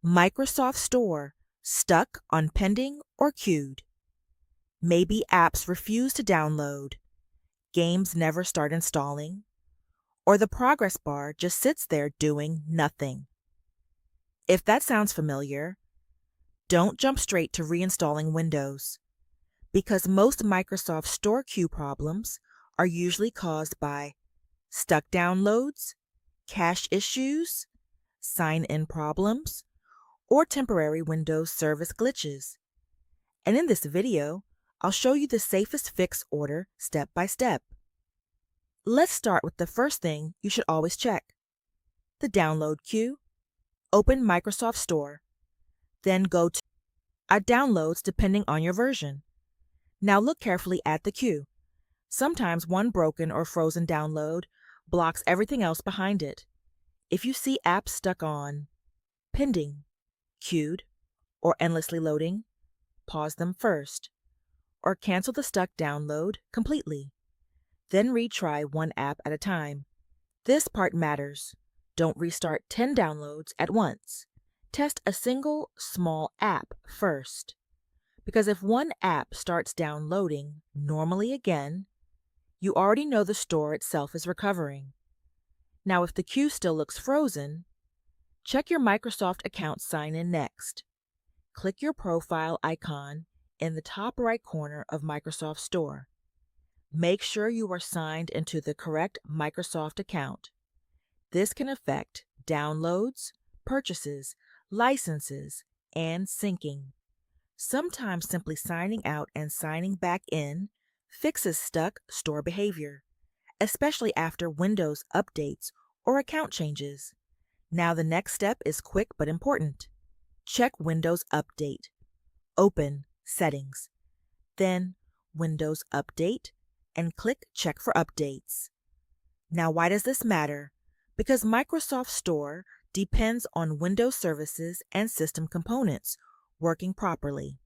Microsoft Store stuck on pending or queued. Maybe apps refuse to download, games never start installing, or the progress bar just sits there doing nothing. If that sounds familiar, don't jump straight to reinstalling Windows, because most Microsoft Store queue problems are usually caused by stuck downloads, cache issues, sign-in problems, or temporary Windows service glitches. And in this video, I'll show you the safest fix order step by step. Let's start with the first thing you should always check: the download queue. Open Microsoft Store, then go to Downloads depending on your version. Now look carefully at the queue. Sometimes one broken or frozen download blocks everything else behind it. If you see apps stuck on pending, queued, or endlessly loading, pause them first, or cancel the stuck download completely. Then retry one app at a time. This part matters. Don't restart 10 downloads at once. Test a single small app first, because if one app starts downloading normally again, you already know the store itself is recovering. Now, if the queue still looks frozen, check your Microsoft account sign-in next. Click your profile icon in the top right corner of Microsoft Store. Make sure you are signed into the correct Microsoft account. This can affect downloads, purchases, licenses, and syncing. Sometimes simply signing out and signing back in fixes stuck store behavior, especially after Windows updates or account changes. Now the next step is quick but important. Check Windows Update. Open Settings, then Windows Update, and click Check for Updates. Now why does this matter? Because Microsoft Store depends on Windows services and system components working properly.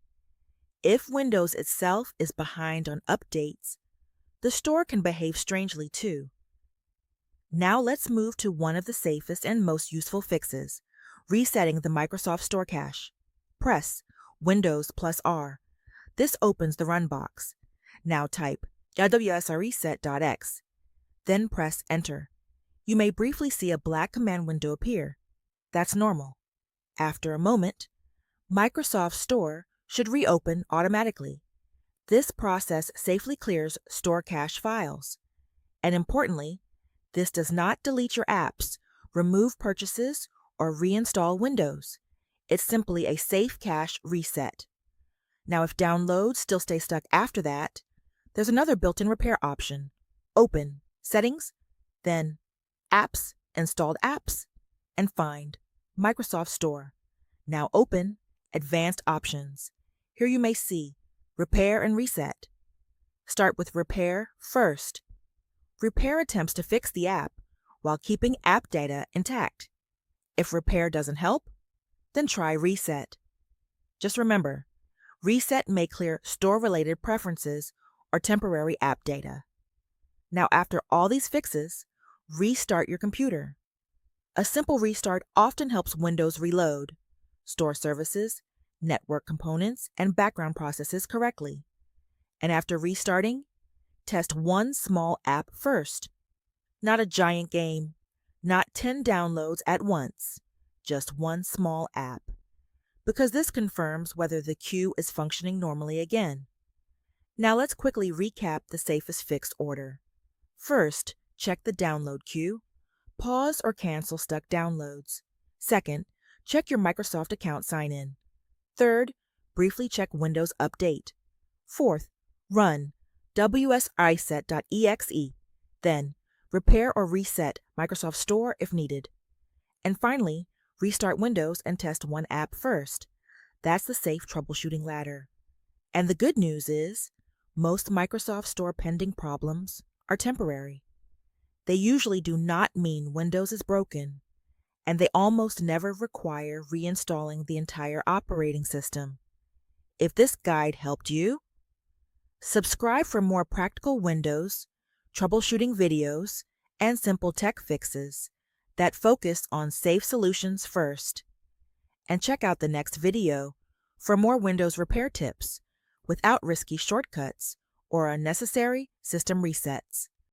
If Windows itself is behind on updates, the store can behave strangely too. Now let's move to one of the safest and most useful fixes: resetting the Microsoft Store cache. Press Windows plus R. This opens the Run box. Now type wsreset.exe. Then press Enter. You may briefly see a black command window appear. That's normal. After a moment, Microsoft Store should reopen automatically. This process safely clears store cache files. And importantly, this does not delete your apps, remove purchases, or reinstall Windows. It's simply a safe cache reset. Now, if downloads still stay stuck after that, there's another built-in repair option. Open Settings, then Apps, Installed Apps, and find Microsoft Store. Now open Advanced Options. Here you may see Repair and Reset. Start with Repair first. Repair attempts to fix the app while keeping app data intact. If Repair doesn't help, then try Reset. Just remember, Reset may clear store-related preferences or temporary app data. Now, after all these fixes, restart your computer. A simple restart often helps Windows reload, store services, network components, and background processes correctly. And after restarting, test one small app first. Not a giant game, not 10 downloads at once, just one small app, because this confirms whether the queue is functioning normally again. Now let's quickly recap the safest fix order. First, check the download queue. Pause or cancel stuck downloads. Second, check your Microsoft account sign-in. Third, briefly check Windows Update. Fourth, run wsreset.exe. Then, repair or reset Microsoft Store if needed. And finally, restart Windows and test one app first. That's the safe troubleshooting ladder. And the good news is, most Microsoft Store pending problems are temporary. They usually do not mean Windows is broken, and they almost never require reinstalling the entire operating system. If this guide helped you, subscribe for more practical Windows, troubleshooting videos, and simple tech fixes that focus on safe solutions first. and check out the next video for more Windows repair tips without risky shortcuts or unnecessary system resets.